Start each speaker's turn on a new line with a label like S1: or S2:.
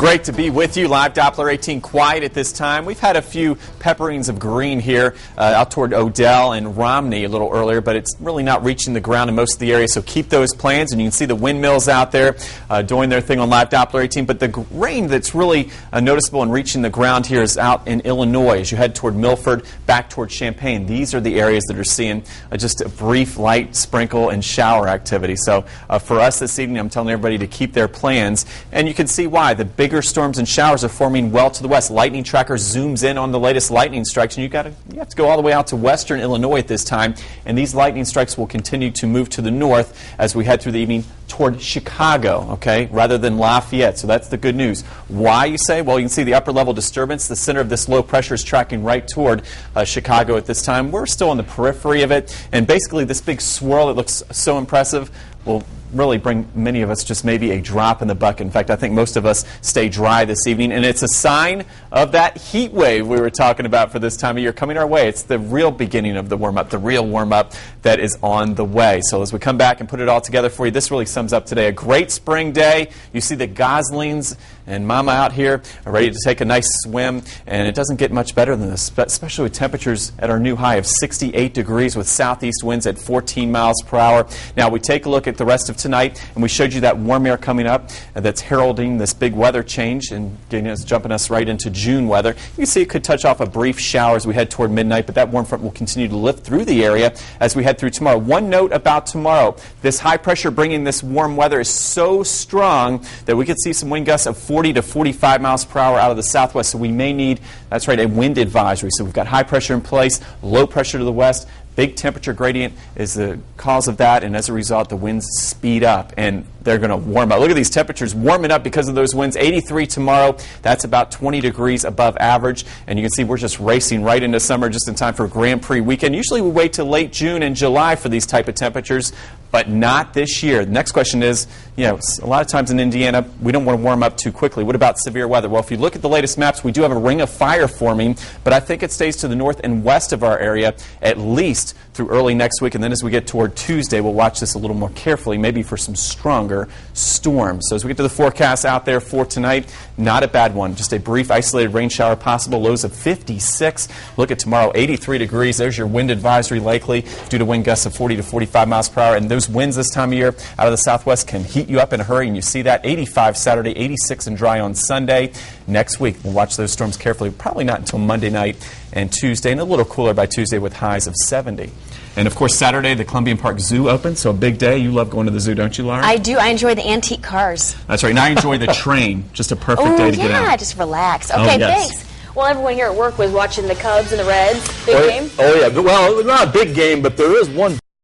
S1: Great to be with you. Live Doppler 18 quiet at this time. We've had a few pepperings of green here out toward Odell and Romney a little earlier, but it's really not reaching the ground in most of the area, so keep those plans. And you can see the windmills out there doing their thing on Live Doppler 18. But the rain that's really noticeable and reaching the ground here is out in Illinois as you head toward Milford, back toward Champaign. These are the areas that are seeing just a brief light sprinkle and shower activity. So for us this evening, I'm telling everybody to keep their plans. And you can see why. The bigger storms and showers are forming well to the west. Lightning tracker zooms in on the latest lightning strikes, and you have to go all the way out to western Illinois at this time. And these lightning strikes will continue to move to the north as we head through the evening toward Chicago, okay, rather than Lafayette. So that's the good news. Why, you say? Well, you can see the upper level disturbance. The center of this low pressure is tracking right toward Chicago at this time. We're still on the periphery of it, and basically this big swirl that looks so impressive will really bring many of us just maybe a drop in the bucket. In fact, I think most of us stay dry this evening, and it's a sign of that heat wave we were talking about for this time of year coming our way. It's the real beginning of the warm-up, the real warm-up that is on the way. So as we come back and put it all together for you, this really sums up today. A great spring day. You see the goslings and Mama out here are ready to take a nice swim, and it doesn't get much better than this, especially with temperatures at our new high of 68 degrees with southeast winds at 14 miles per hour. Now we take a look at the rest of tonight, and we showed you that warm air coming up that's heralding this big weather change and jumping us right into June weather. You can see it could touch off a brief shower as we head toward midnight, but that warm front will continue to lift through the area as we head through tomorrow. One note about tomorrow. This high pressure bringing this warm weather is so strong that we could see some wind gusts of 40 to 45 miles per hour out of the southwest, so we may need, that's right, a wind advisory. So we've got high pressure in place, low pressure to the west. Big temperature gradient is the cause of that, and as a result, the winds speed up, and they're going to warm up. Look at these temperatures warming up because of those winds. 83 tomorrow. That's about 20 degrees above average, and you can see we're just racing right into summer just in time for Grand Prix weekend. Usually we wait till late June and July for these type of temperatures, but not this year. The next question is, a lot of times in Indiana, we don't want to warm up too quickly. What about severe weather? Well, if you look at the latest maps, we do have a ring of fire forming, but I think it stays to the north and west of our area at least through early next week, and then as we get toward Tuesday, we'll watch this a little more carefully, maybe for some stronger storms. So as we get to the forecast out there for tonight, not a bad one. Just a brief isolated rain shower possible, lows of 56. Look at tomorrow, 83 degrees. There's your wind advisory likely due to wind gusts of 40 to 45 miles per hour, and those winds this time of year out of the southwest can heat you up in a hurry, and you see that. 85 Saturday, 86 and dry on Sunday. Next week, we'll watch those storms carefully, probably not until Monday night and Tuesday, and a little cooler by Tuesday with highs of 70. And, of course, Saturday, the Columbian Park Zoo opens, so a big day. You love going to the zoo, don't you, Laura?
S2: I do. I enjoy the antique cars.
S1: That's right. And I enjoy the train. Just a perfect day to get out.
S2: Yeah, just relax. Okay, thanks. Well, everyone here at work was watching the Cubs and the Reds. Big game?
S3: Oh, yeah. Well, not a big game, but there is one